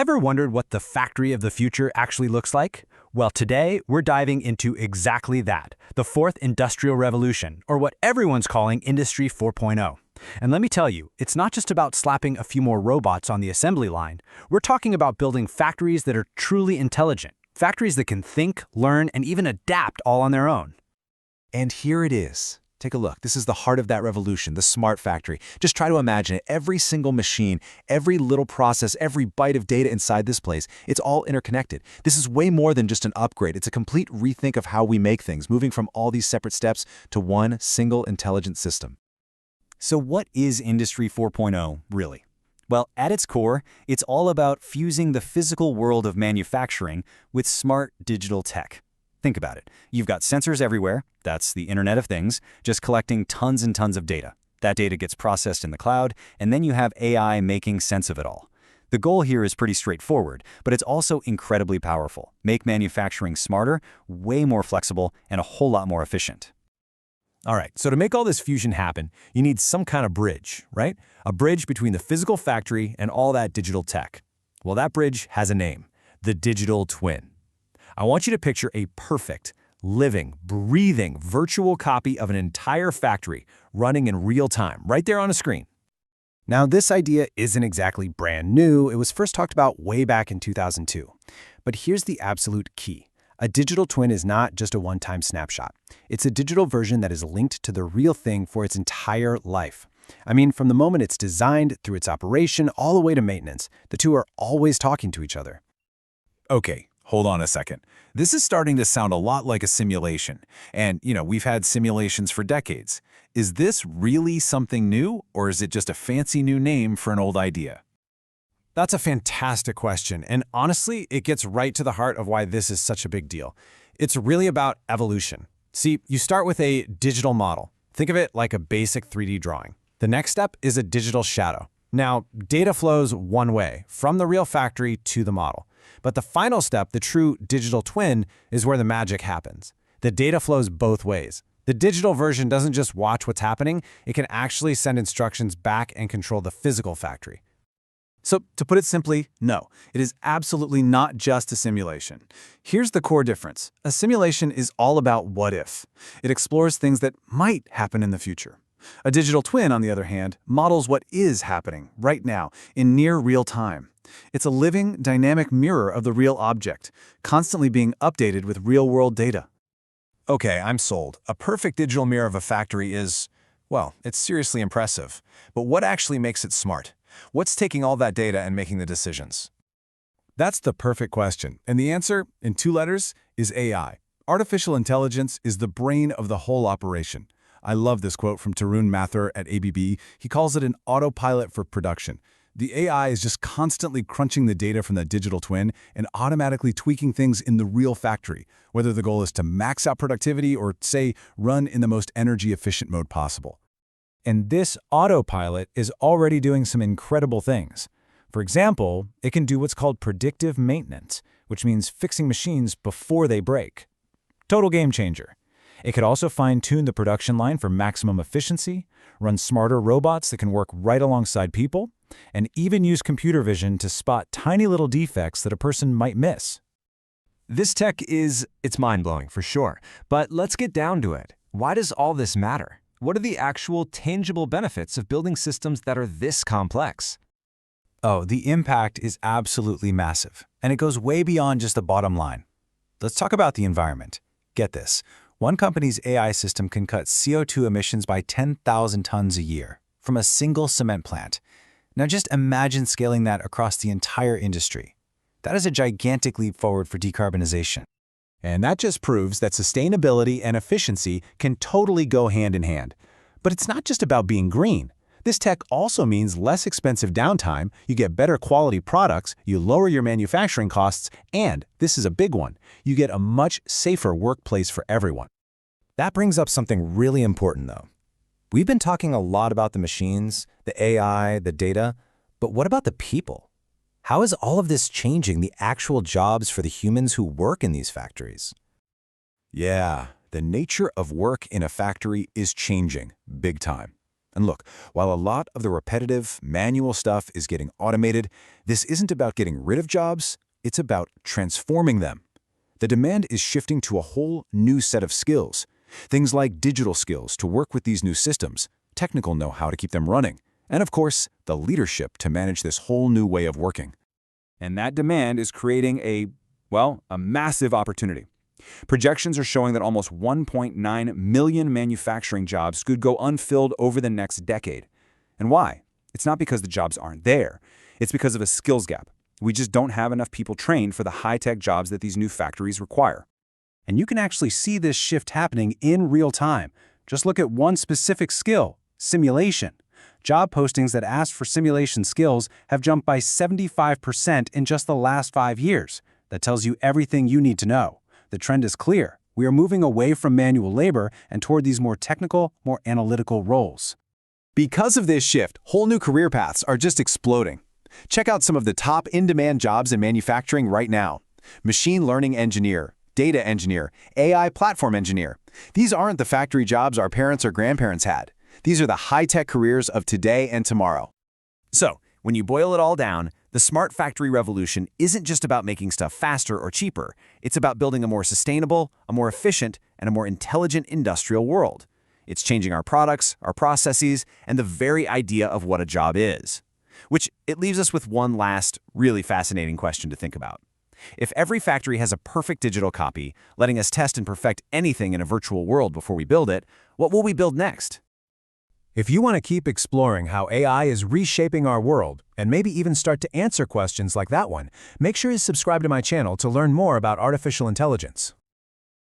Ever wondered what the factory of the future actually looks like? Well, today we're diving into exactly that, the fourth industrial revolution, or what everyone's calling Industry 4.0. And let me tell you, it's not just about slapping a few more robots on the assembly line. We're talking about building factories that are truly intelligent, factories that can think, learn, and even adapt all on their own. And here it is. Take a look. This is the heart of that revolution, the smart factory. Just try to imagine it. Every single machine, every little process, every byte of data inside this place, it's all interconnected. This is way more than just an upgrade. It's a complete rethink of how we make things, moving from all these separate steps to one single intelligent system. So what is Industry 4.0, really? Well, at its core, it's all about fusing the physical world of manufacturing with smart digital tech. Think about it. You've got sensors everywhere, that's the Internet of Things, just collecting tons and tons of data. That data gets processed in the cloud, and then you have AI making sense of it all. The goal here is pretty straightforward, but it's also incredibly powerful. Make manufacturing smarter, way more flexible, and a whole lot more efficient. All right, so to make all this fusion happen, you need some kind of bridge, right? A bridge between the physical factory and all that digital tech. Well, that bridge has a name, the digital twin. I want you to picture a perfect, living, breathing virtual copy of an entire factory running in real time, right there on a screen. Now, this idea isn't exactly brand new. It was first talked about way back in 2002. But here's the absolute key. A digital twin is not just a one-time snapshot. It's a digital version that is linked to the real thing for its entire life. I mean, from the moment it's designed through its operation all the way to maintenance, the two are always talking to each other. Okay. Hold on a second. This is starting to sound a lot like a simulation. And, we've had simulations for decades. Is this really something new, or is it just a fancy new name for an old idea? That's a fantastic question, and honestly, it gets right to the heart of why this is such a big deal. It's really about evolution. See, you start with a digital model. Think of it like a basic 3D drawing. The next step is a digital shadow. Now, data flows one way, from the real factory to the model. But the final step, the true digital twin, is where the magic happens. The data flows both ways. The digital version doesn't just watch what's happening, it can actually send instructions back and control the physical factory. So, to put it simply, no, it is absolutely not just a simulation. Here's the core difference. A simulation is all about what if. It explores things that might happen in the future. A digital twin, on the other hand, models what is happening right now in near real time. It's a living, dynamic mirror of the real object, constantly being updated with real-world data. Okay, I'm sold. A perfect digital mirror of a factory is, well, it's seriously impressive. But what actually makes it smart? What's taking all that data and making the decisions? That's the perfect question, and the answer, in 2 letters, is AI. Artificial intelligence is the brain of the whole operation. I love this quote from Tarun Mathur at ABB. He calls it an autopilot for production. The AI is just constantly crunching the data from that digital twin and automatically tweaking things in the real factory, whether the goal is to max out productivity or, say, run in the most energy-efficient mode possible. And this autopilot is already doing some incredible things. For example, it can do what's called predictive maintenance, which means fixing machines before they break. Total game changer. It could also fine-tune the production line for maximum efficiency, run smarter robots that can work right alongside people, and even use computer vision to spot tiny little defects that a person might miss. This tech it's mind-blowing for sure, but let's get down to it. Why does all this matter? What are the actual tangible benefits of building systems that are this complex? Oh, the impact is absolutely massive, and it goes way beyond just the bottom line. Let's talk about the environment. Get this. One company's AI system can cut CO2 emissions by 10,000 tons a year from a single cement plant. Now just imagine scaling that across the entire industry. That is a gigantic leap forward for decarbonization. And that just proves that sustainability and efficiency can totally go hand in hand. But it's not just about being green. This tech also means less expensive downtime, you get better quality products, you lower your manufacturing costs, and, this is a big one, you get a much safer workplace for everyone. That brings up something really important, though. We've been talking a lot about the machines, the AI, the data, but what about the people? How is all of this changing the actual jobs for the humans who work in these factories? Yeah, the nature of work in a factory is changing big time. And look, while a lot of the repetitive, manual stuff is getting automated, this isn't about getting rid of jobs, it's about transforming them. The demand is shifting to a whole new set of skills. Things like digital skills to work with these new systems, technical know-how to keep them running, and of course, the leadership to manage this whole new way of working. And that demand is creating a massive opportunity. Projections are showing that almost 1.9 million manufacturing jobs could go unfilled over the next decade. And why? It's not because the jobs aren't there. It's because of a skills gap. We just don't have enough people trained for the high-tech jobs that these new factories require. And you can actually see this shift happening in real time. Just look at one specific skill, simulation. Job postings that ask for simulation skills have jumped by 75% in just the last 5 years. That tells you everything you need to know. The trend is clear. We are moving away from manual labor and toward these more technical, more analytical roles. Because of this shift, whole new career paths are just exploding. Check out some of the top in-demand jobs in manufacturing right now. Machine learning engineer, data engineer, AI platform engineer. These aren't the factory jobs our parents or grandparents had. These are the high-tech careers of today and tomorrow. So, when you boil it all down, the smart factory revolution isn't just about making stuff faster or cheaper. It's about building a more sustainable, a more efficient, and a more intelligent industrial world. It's changing our products, our processes, and the very idea of what a job is. Which it leaves us with one last, really fascinating question to think about. If every factory has a perfect digital copy, letting us test and perfect anything in a virtual world before we build it, what will we build next? If you want to keep exploring how AI is reshaping our world, and maybe even start to answer questions like that one, make sure you subscribe to my channel to learn more about artificial intelligence.